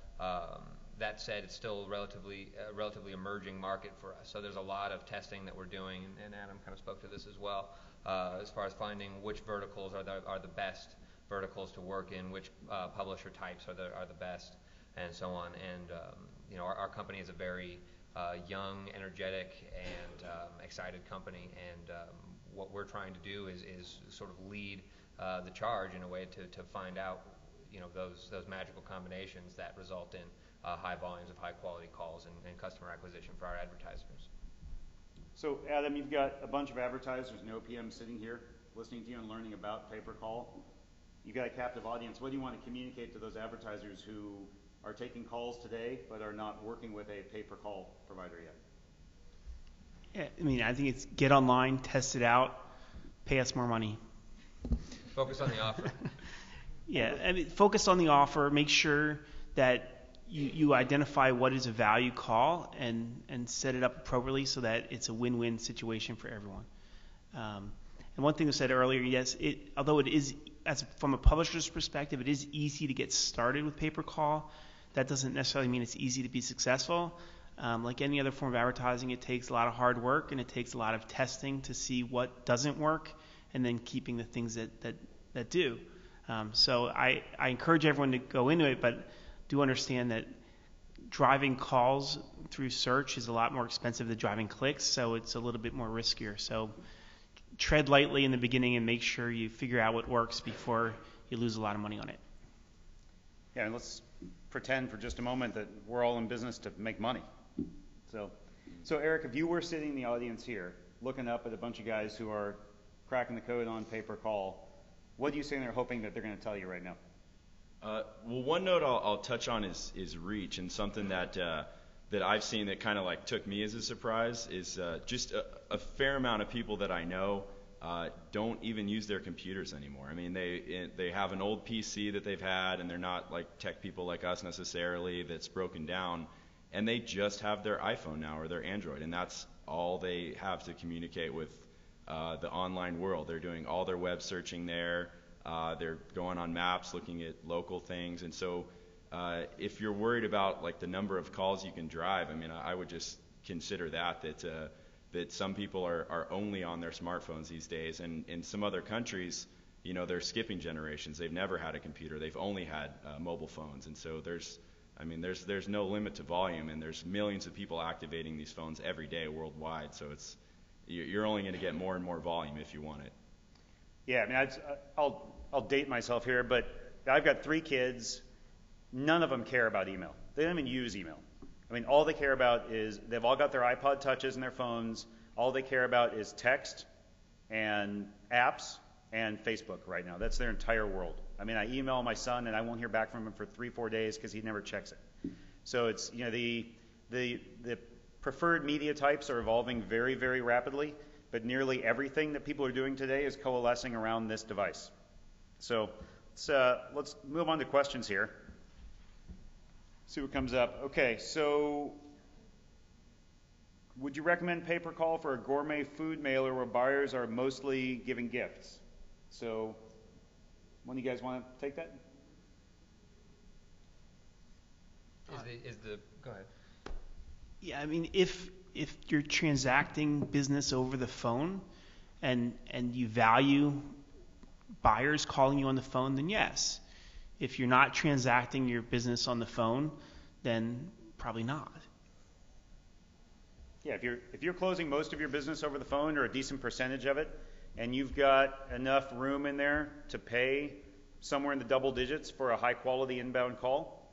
That said, it's still a relatively emerging market for us. So there's a lot of testing that we're doing, and Adam kind of spoke to this as well, as far as finding which verticals are the best verticals to work in, which publisher types are the best, and so on. And our company is a very young, energetic, and excited company, and what we're trying to do is sort of lead the charge in a way to find out those magical combinations that result in high volumes of high quality calls and customer acquisition for our advertisers. So Adam, you've got a bunch of advertisers and OPMs sitting here listening to you and learning about pay-per-call. You've got a captive audience. What do you want to communicate to those advertisers who are taking calls today but are not working with a pay-per-call provider yet? Yeah, I think it's get online, test it out, pay us more money. Focus on the offer. Yeah, focus on the offer. Make sure that you identify what is a value call and set it up appropriately so that it's a win-win situation for everyone. And one thing I said earlier, yes, although it is, from a publisher's perspective, it is easy to get started with pay-per-call. That doesn't necessarily mean it's easy to be successful. Like any other form of advertising, it takes a lot of hard work and it takes a lot of testing to see what doesn't work and then keeping the things that do. So I encourage everyone to go into it, but do understand that driving calls through search is a lot more expensive than driving clicks, so it's a little bit more riskier. So tread lightly in the beginning and make sure you figure out what works before you lose a lot of money on it. Yeah, and let's pretend for just a moment that we're all in business to make money. So Eric, if you were sitting in the audience here looking up at a bunch of guys who are cracking the code on pay-per-call, what do you say they're hoping that they're going to tell you right now? Well, one note I'll touch on is reach, and something that I've seen that kind of like took me as a surprise is just a fair amount of people that I know don't even use their computers anymore. I mean, they have an old PC that they've had, and they're not like tech people like us necessarily that's broken down, and they just have their iPhone now or their Android, and that's all they have to communicate with the online world. They're doing all their web searching there. They're going on maps, looking at local things, and so if you're worried about like the number of calls you can drive, I mean, I would just consider that some people are only on their smartphones these days, and in some other countries, they're skipping generations. They've never had a computer. They've only had mobile phones, and so there's no limit to volume, and there's millions of people activating these phones every day worldwide. So you're only going to get more and more volume if you want it. Yeah, I mean, I'll date myself here, but I've got 3 kids. None of them care about email. They don't even use email. I mean, all they care about is they've all got their iPod touches and their phones. All they care about is text and apps and Facebook right now. That's their entire world. I mean, I email my son and I won't hear back from him for 3-4 days because he never checks it. So it's, the preferred media types are evolving very, very rapidly, but nearly everything that people are doing today is coalescing around this device. So let's move on to questions here. See what comes up. Okay, so would you recommend pay-per-call for a gourmet food mailer where buyers are mostly giving gifts? So one of you guys want to take that? Go ahead. Yeah, I mean, if you're transacting business over the phone and you value buyers calling you on the phone, then yes. If you're not transacting your business on the phone, then probably not. Yeah, if you're closing most of your business over the phone or a decent percentage of it, and you've got enough room in there to pay somewhere in the double digits for a high quality inbound call,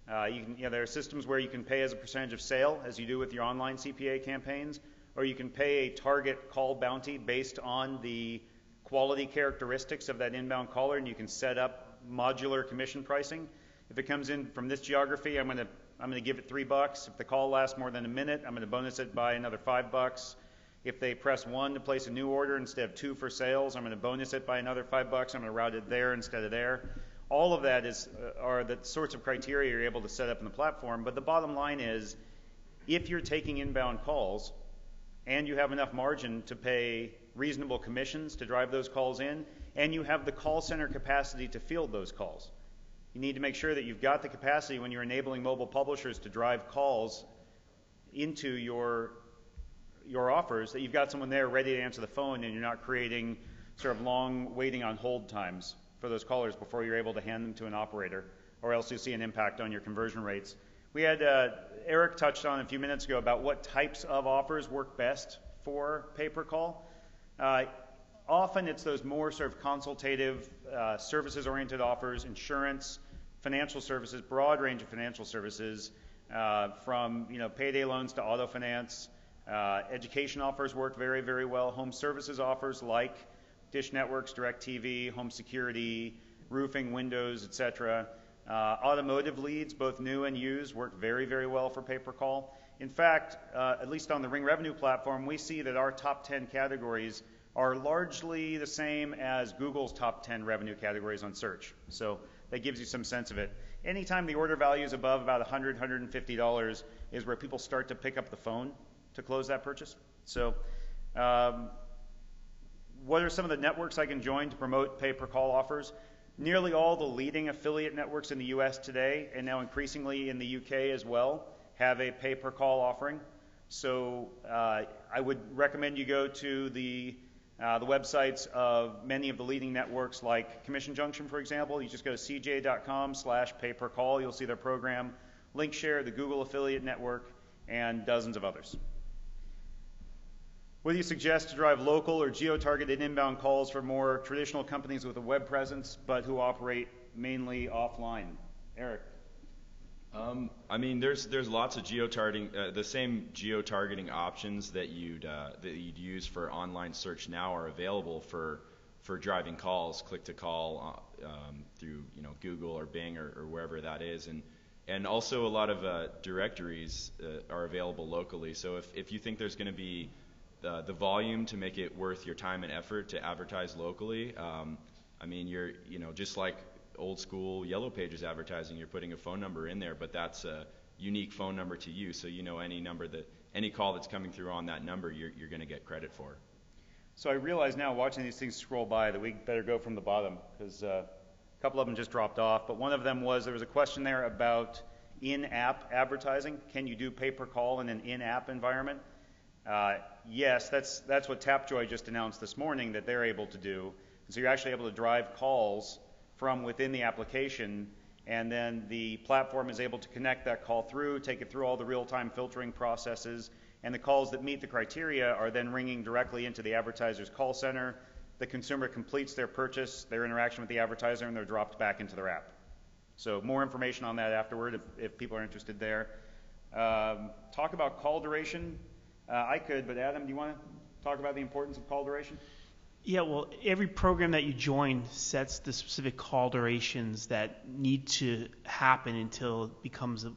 there are systems where you can pay as a percentage of sale, as you do with your online CPA campaigns, or you can pay a target call bounty based on the quality characteristics of that inbound caller, and you can set up modular commission pricing. If it comes in from this geography, I'm going to give it $3. If the call lasts more than a minute, I'm going to bonus it by another $5. If they press 1 to place a new order instead of 2 for sales, I'm going to bonus it by another $5. I'm going to route it there instead of there. All of that are the sorts of criteria you're able to set up in the platform. But the bottom line is, if you're taking inbound calls and you have enough margin to pay reasonable commissions to drive those calls in, and you have the call center capacity to field those calls, you need to make sure that you've got the capacity when you're enabling mobile publishers to drive calls into your offers, that you've got someone there ready to answer the phone, and you're not creating sort of long waiting on hold times for those callers before you're able to hand them to an operator, or else you'll see an impact on your conversion rates. We had Eric touched on a few minutes ago about what types of offers work best for pay-per-call. Often it's those more sort of consultative, services-oriented offers, insurance, financial services, broad range of financial services, from payday loans to auto finance. Education offers work very, very well. Home services offers like Dish Networks, DirecTV, home security, roofing, windows, etc. Automotive leads, both new and used, work very, very well for pay-per-call. In fact, at least on the RingRevenue platform, we see that our top 10 categories are largely the same as Google's top 10 revenue categories on search. So that gives you some sense of it. Anytime the order value is above about $100, $150 is where people start to pick up the phone to close that purchase. So what are some of the networks I can join to promote pay-per-call offers? Nearly all the leading affiliate networks in the US today, and now increasingly in the UK as well, have a pay-per-call offering. So I would recommend you go to the websites of many of the leading networks like Commission Junction, for example. You just go to cj.com/pay-per-call. You'll see their program. Linkshare, the Google affiliate network, and dozens of others. What do you suggest to drive local or geo-targeted inbound calls for more traditional companies with a web presence but who operate mainly offline? Eric. I mean, there's lots of geo-targeting, the same geo-targeting options that you'd use for online search now are available for driving calls, click to call through Google or Bing or wherever that is, and also a lot of directories are available locally. So if you think there's going to be the volume to make it worth your time and effort to advertise locally, I mean, you're just like old school Yellow Pages advertising, you're putting a phone number in there, but that's a unique phone number to you, so any call that's coming through on that number, you're going to get credit for. So I realize now, watching these things scroll by, that we better go from the bottom, because a couple of them just dropped off, but one of them was, there was a question there about in-app advertising. Can you do pay-per-call in an in-app environment? Yes, that's what Tapjoy just announced this morning that they're able to do. And so you're actually able to drive calls from within the application, and then the platform is able to connect that call through, take it through all the real-time filtering processes, and the calls that meet the criteria are then ringing directly into the advertiser's call center. The consumer completes their purchase, their interaction with the advertiser, and they're dropped back into their app. So more information on that afterward if people are interested there. Talk about call duration. I could, but Adam, do you want to talk about the importance of call duration? Yeah, well, every program that you join sets the specific call durations that need to happen until it becomes a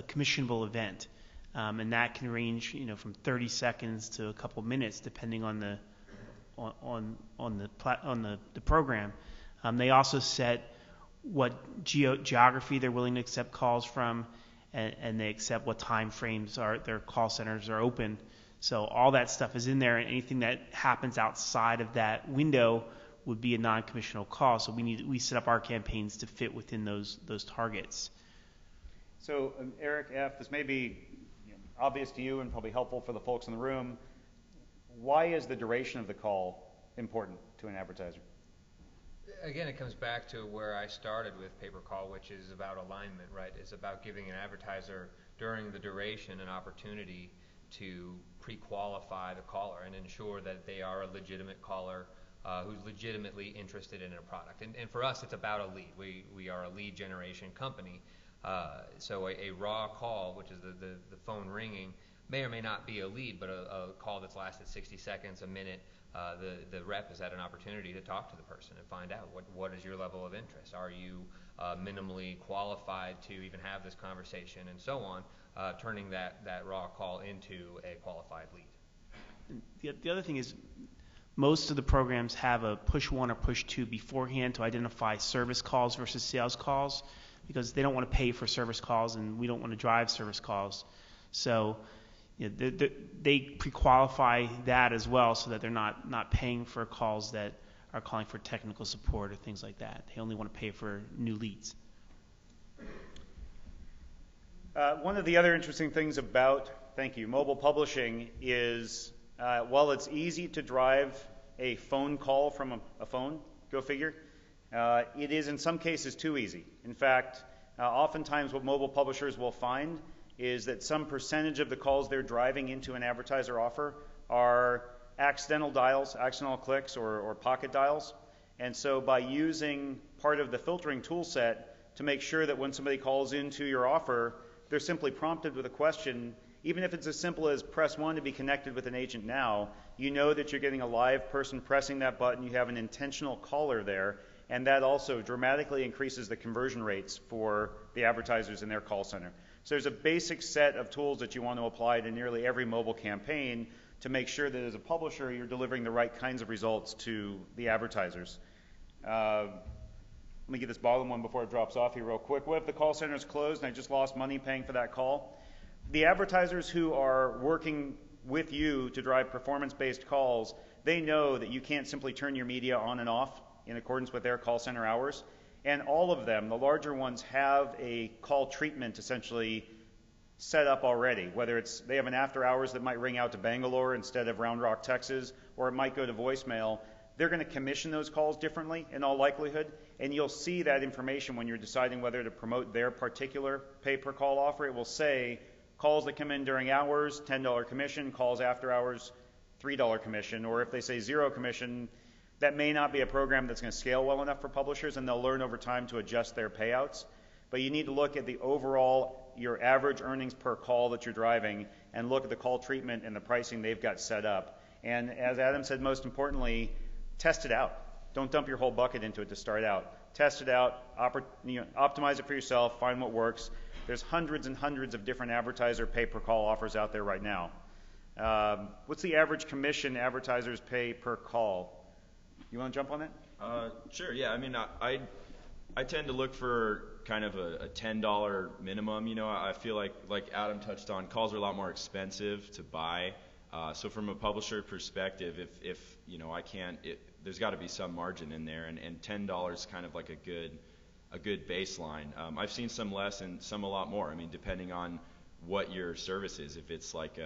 commissionable event, and that can range, from 30 seconds to a couple minutes, depending on the program. They also set what geography they're willing to accept calls from, and they accept what time frames their call centers are open. So all that stuff is in there, and anything that happens outside of that window would be a non-commissional call. So we set up our campaigns to fit within those targets. So Eric F., this may be obvious to you and probably helpful for the folks in the room. Why is the duration of the call important to an advertiser? Again, it comes back to where I started with pay-per-call, which is about alignment, right? It's about giving an advertiser during the duration an opportunity to pre-qualify the caller and ensure that they are a legitimate caller who's legitimately interested in a product. And for us, it's about a lead. We are a lead generation company. So a raw call, which is the phone ringing, may or may not be a lead, but a call that's lasted 60 seconds, a minute, the rep has had an opportunity to talk to the person and find out what is your level of interest. Are you minimally qualified to even have this conversation, and so on, turning that raw call into a qualified lead. The other thing is, most of the programs have a push 1 or push 2 beforehand to identify service calls versus sales calls, because they don't want to pay for service calls and we don't want to drive service calls. So they pre-qualify that as well, so that they're not paying for calls that are calling for technical support or things like that. They only want to pay for new leads. One of the other interesting things about, thank you, mobile publishing is while it's easy to drive a phone call from a phone, go figure, it is in some cases too easy. In fact, oftentimes what mobile publishers will find is that some percentage of the calls they're driving into an advertiser offer are accidental dials, accidental clicks, or pocket dials. And so by using part of the filtering tool set to make sure that when somebody calls into your offer, they're simply prompted with a question, even if it's as simple as press 1 to be connected with an agent now, you know that you're getting a live person pressing that button, you have an intentional caller there, and that also dramatically increases the conversion rates for the advertisers in their call center. So there's a basic set of tools that you want to apply to nearly every mobile campaign to make sure that as a publisher you're delivering the right kinds of results to the advertisers. Let me get this bottom one before it drops off here real quick. What if the call center is closed and I just lost money paying for that call? The advertisers who are working with you to drive performance-based calls, they know that you can't simply turn your media on and off in accordance with their call center hours. And all of them, the larger ones, have a call treatment essentially set up already, whether it's they have an after hours that might ring out to Bangalore instead of Round Rock, Texas, or it might go to voicemail. They're going to commission those calls differently in all likelihood, and you'll see that information when you're deciding whether to promote their particular pay-per-call offer. It will say calls that come in during hours, $10 commission, calls after hours, $3 commission, or if they say 0 commission, that may not be a program that's going to scale well enough for publishers, and they'll learn over time to adjust their payouts. But you need to look at the overall, your average earnings per call that you're driving, and look at the call treatment and the pricing they've got set up. And as Adam said, most importantly, test it out. Don't dump your whole bucket into it to start out. Test it out, optimize it for yourself, find what works. There's hundreds and hundreds of different advertiser pay-per-call offers out there right now. What's the average commission advertisers pay per call? You want to jump on that? Sure, yeah. I mean, I tend to look for kind of a $10 minimum. You know, I feel like Adam touched on, calls are a lot more expensive to buy. So from a publisher perspective, if you know, I can't, there's got to be some margin in there, and $10 is kind of like a good baseline. I've seen some less and some a lot more. I mean, depending on what your service is. If it's like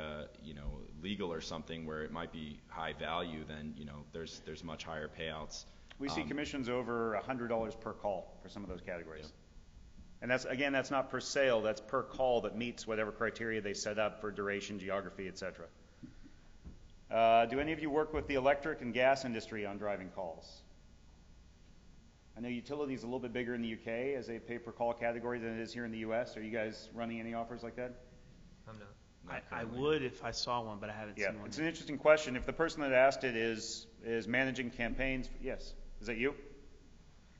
legal or something where it might be high value, then there's much higher payouts. We see commissions over $100 per call for some of those categories. Yeah. And that's not per sale, that's per call that meets whatever criteria they set up for duration, geography, etc. Do any of you work with the electric and gas industry on driving calls? I know utilities a little bit bigger in the UK as a pay-per-call category than it is here in the US. Are you guys running any offers like that? I'm not. I would if I saw one, but I haven't seen one. Yeah, it's an interesting question. If the person that asked it is managing campaigns, yes. Is that you?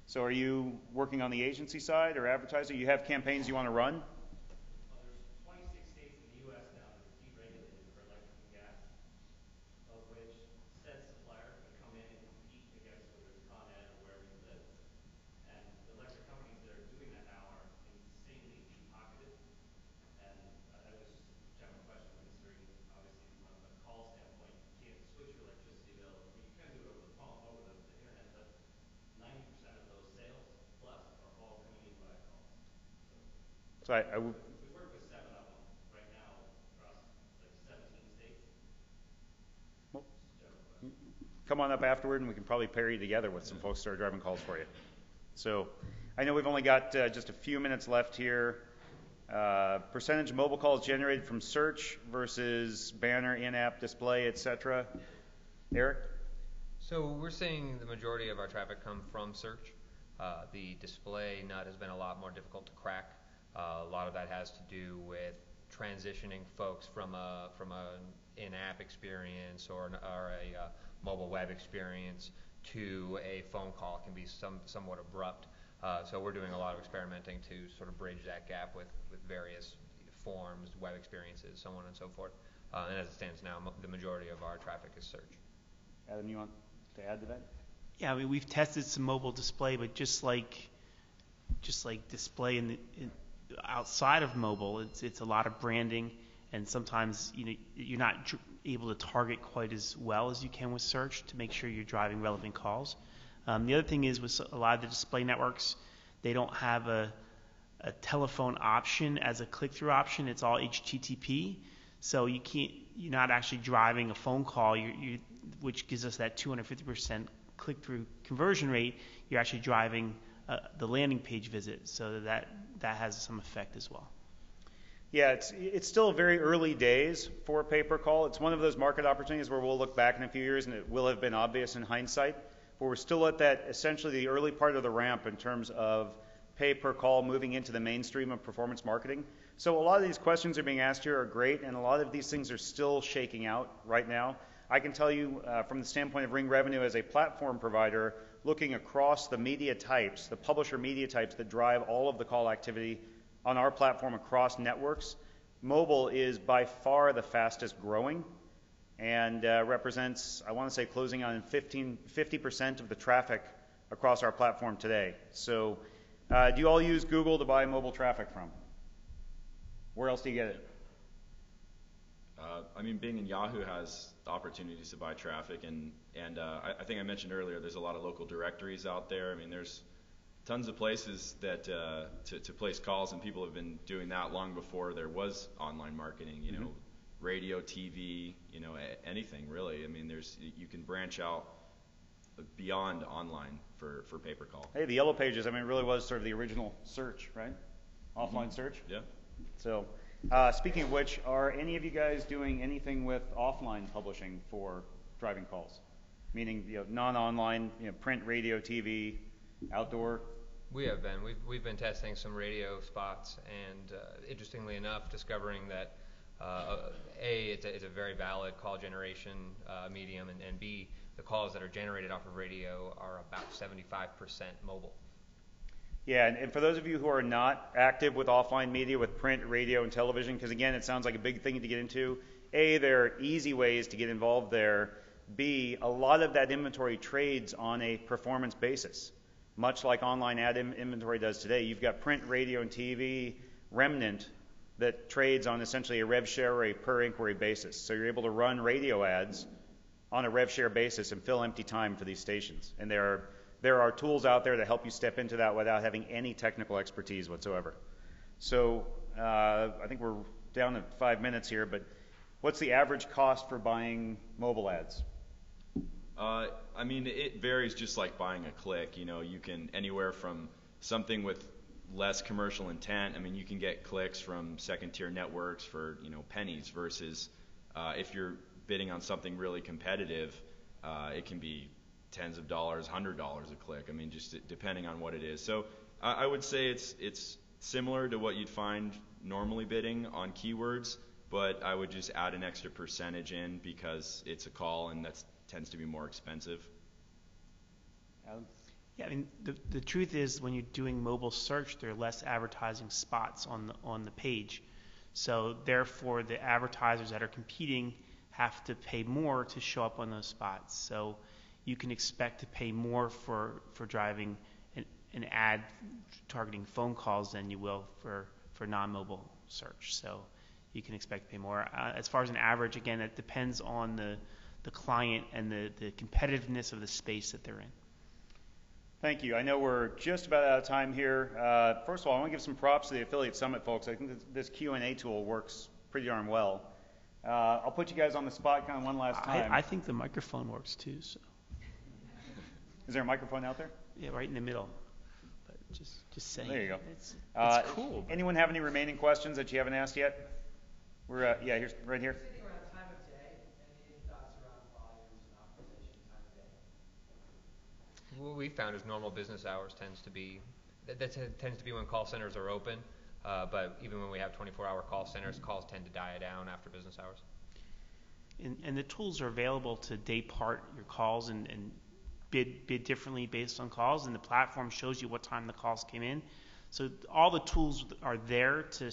So are you working on the agency side or advertiser? You have campaigns you want to run? Well, there's 26 states in the U.S. now that are deregulated for electric and gas, of which said supplier can come in and compete against whether it's Con Ed or wherever you live. And the electric companies that are doing that now are insanely deep-pocketed. And it was just a general question, considering obviously from a call standpoint, you can't switch your electricity bill. I mean, you can do it over the phone, over the internet, but 90% of those sales plus are all coming in via calls. So we work with 7 of them right now across like 17 states. Well, just a general question. Come on up afterward and we can probably pair you together with some folks that are driving calls for you. So I know we've only got just a few minutes left here. Percentage of mobile calls generated from search versus banner, in-app display, etc. Eric? So we're seeing the majority of our traffic come from search. The display nut has been a lot more difficult to crack. A lot of that has to do with transitioning folks from an in-app experience or a mobile web experience to a phone call. It can be somewhat abrupt. So we're doing a lot of experimenting to sort of bridge that gap with various forms, web experiences, so on and so forth. And as it stands now, the majority of our traffic is search. Adam, you want to add to that? Yeah, I mean, we've tested some mobile display, but just like display outside of mobile, it's a lot of branding, and sometimes you're not able to target quite as well as you can with search to make sure you're driving relevant calls. The other thing is with a lot of the display networks, they don't have a telephone option as a click-through option. It's all HTTP, so you're not actually driving a phone call, which gives us that 250% click-through conversion rate. You're actually driving the landing page visit, so that has some effect as well. Yeah, it's still very early days for pay-per-call. It's one of those market opportunities where we'll look back in a few years and it will have been obvious in hindsight, but we're still at that essentially the early part of the ramp in terms of pay-per-call moving into the mainstream of performance marketing. So a lot of these questions are being asked here are great, and a lot of these things are still shaking out right now. I can tell you from the standpoint of RingRevenue as a platform provider, looking across the media types, the publisher media types that drive all of the call activity on our platform across networks, mobile is by far the fastest growing and represents, I want to say, closing on 50% of the traffic across our platform today. So do you all use Google to buy mobile traffic from? Where else do you get it? I mean, Bing and Yahoo has opportunities to buy traffic, and I think I mentioned earlier, there's a lot of local directories out there. I mean, there's tons of places that to place calls, and people have been doing that long before there was online marketing. You know, radio, TV, anything really. I mean, you can branch out beyond online for pay-per-call. Hey, the Yellow Pages, I mean, it really was sort of the original search, right? Offline search. Yeah. So, speaking of which, are any of you guys doing anything with offline publishing for driving calls? Meaning, non-online, print, radio, TV, outdoor? We have been. We've been testing some radio spots, and interestingly enough, discovering that it's a very valid call generation medium, and B, the calls that are generated off of radio are about 75% mobile. Yeah, and for those of you who are not active with offline media, with print, radio, and television, because again, it sounds like a big thing to get into, A, there are easy ways to get involved there. B, a lot of that inventory trades on a performance basis, much like online ad inventory does today. You've got print, radio, and TV remnant that trades on essentially a rev share or a per inquiry basis. So you're able to run radio ads on a rev share basis and fill empty time for these stations. And there are tools out there to help you step into that without having any technical expertise whatsoever. So I think we're down to 5 minutes here, but what's the average cost for buying mobile ads? I mean, it varies just like buying a click. You can anywhere from something with less commercial intent. I mean, you can get clicks from second-tier networks for, pennies versus if you're bidding on something really competitive, it can be tens of dollars, $100 a click. I mean, just depending on what it is. So I would say it's similar to what you'd find normally bidding on keywords, but I would just add an extra percentage in because it's a call and that tends to be more expensive. Adam? Yeah, I mean, the truth is when you're doing mobile search, there are less advertising spots on the page. So therefore, the advertisers that are competing have to pay more to show up on those spots. So you can expect to pay more for driving an ad targeting phone calls than you will for non-mobile search. So you can expect to pay more. As far as an average, again, it depends on the client and the competitiveness of the space that they're in. Thank you. I know we're just about out of time here. First of all, I want to give some props to the Affiliate Summit folks. I think this Q&A tool works pretty darn well. I'll put you guys on the spot kind of one last time. I think the microphone works too. So. Is there a microphone out there? Yeah, right in the middle. Just saying. There you go. It's cool. Anyone have any remaining questions that you haven't asked yet? We're yeah, here's right here. Sitting around time of day, any thoughts around volumes and optimization time of day? What we found is normal business hours tends to be when call centers are open. But even when we have 24-hour call centers, calls tend to die down after business hours. And the tools are available to day part your calls and bid differently based on calls, and the platform shows you what time the calls came in. So all the tools are there to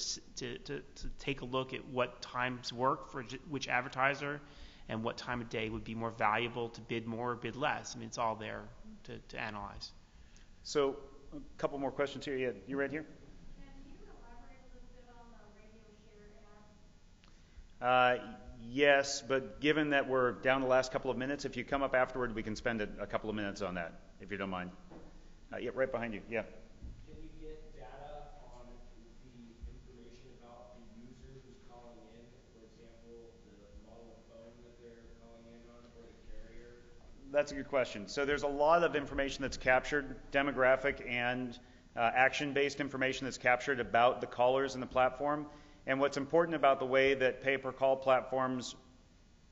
take a look at what times work for which advertiser and what time of day would be more valuable to bid more or bid less. I mean, it's all there to analyze. So a couple more questions here. Yeah, you right here? Can you elaborate a little bit on the radio share ad? Yes, but given that we're down the last couple of minutes, if you come up afterward, we can spend a couple of minutes on that, if you don't mind. Yeah, right behind you. Yeah. Can you get data on the information about the user who's calling in? For example, the model of phone that they're calling in on, or the carrier? That's a good question. So there's a lot of information that's captured, demographic and action-based information that's captured about the callers in the platform. And what's important about the way that pay-per-call platforms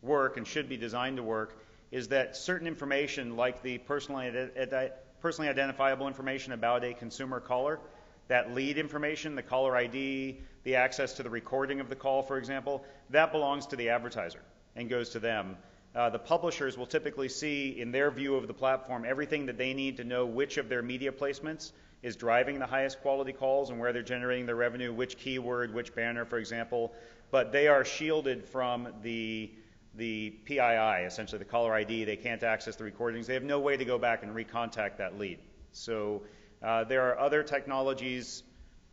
work and should be designed to work is that certain information, like the personally identifiable information about a consumer caller, that lead information, the caller ID, the access to the recording of the call, for example, that belongs to the advertiser and goes to them. The publishers will typically see in their view of the platform everything that they need to know which of their media placements is driving the highest quality calls and where they're generating their revenue, which keyword, which banner, for example. But they are shielded from the PII, essentially the caller ID. They can't access the recordings. They have no way to go back and recontact that lead. So there are other technologies.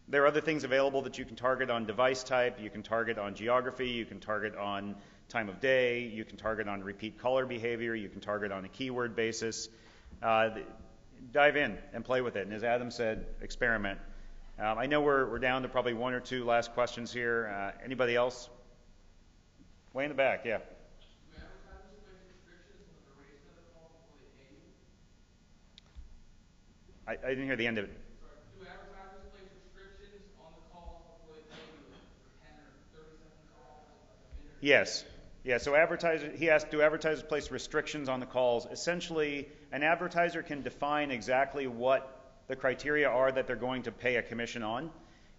There are other things available that you can target on device type. You can target on geography. You can target on time of day. You can target on repeat caller behavior. You can target on a keyword basis. Dive in and play with it. And as Adam said, experiment. I know we're down to probably one or two last questions here. Anybody else? Way in the back, yeah. Do advertisers place restrictions on the duration of the call before they pay you? I didn't hear the end of it. Sorry. Do advertisers place restrictions on the calls before they pay you, like for 10 or 30-second calls, like a minute? Yes. Yeah, so he asked, do advertisers place restrictions on the calls? Essentially, an advertiser can define exactly what the criteria are that they're going to pay a commission on,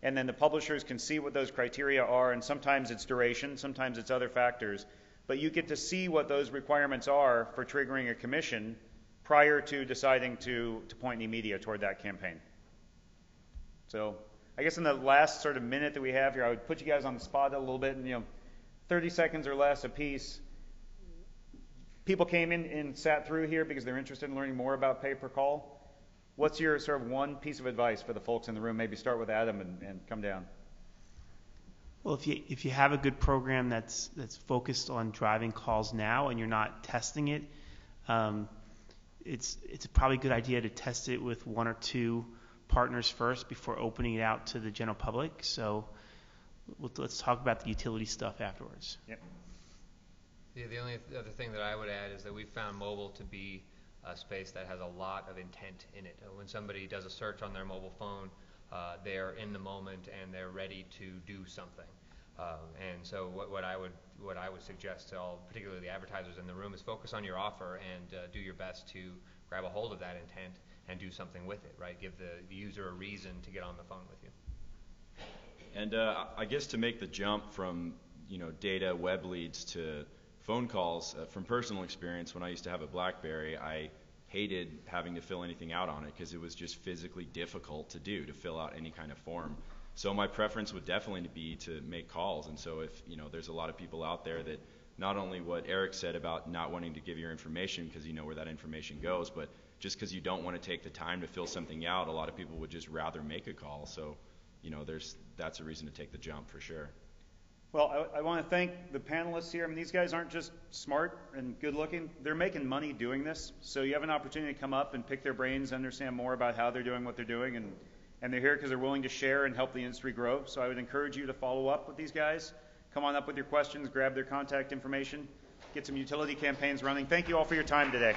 and then the publishers can see what those criteria are, and sometimes it's duration, sometimes it's other factors, but you get to see what those requirements are for triggering a commission prior to deciding to point any media toward that campaign. So I guess in the last sort of minute that we have here, I would put you guys on the spot a little bit, and 30 seconds or less a piece. People came in and sat through here because they're interested in learning more about pay-per-call. What's your sort of one piece of advice for the folks in the room? Maybe start with Adam and come down. Well, if you have a good program that's focused on driving calls now and you're not testing it, it's probably a good idea to test it with one or two partners first before opening it out to the general public. So let's talk about the utility stuff afterwards. Yep. Yeah, the only other thing that I would add is that we've found mobile to be a space that has a lot of intent in it. When somebody does a search on their mobile phone, they're in the moment and they're ready to do something. And so what I would suggest to all, particularly the advertisers in the room, is focus on your offer and do your best to grab a hold of that intent and do something with it, right? Give the user a reason to get on the phone with you. And I guess to make the jump from data web leads to phone calls, from personal experience, when I used to have a BlackBerry, I hated having to fill anything out on it because it was just physically difficult to fill out any kind of form. So my preference would definitely be to make calls. And so if there's a lot of people out there that not only what Eric said about not wanting to give your information because you know where that information goes, but just because you don't want to take the time to fill something out, a lot of people would just rather make a call. So that's a reason to take the jump for sure. Well, I want to thank the panelists here. I mean, these guys aren't just smart and good looking. They're making money doing this. So you have an opportunity to come up and pick their brains, understand more about how they're doing what they're doing, and they're here because they're willing to share and help the industry grow. So I would encourage you to follow up with these guys. Come on up with your questions, grab their contact information, get some utility campaigns running. Thank you all for your time today.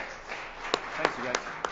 Thanks, you guys.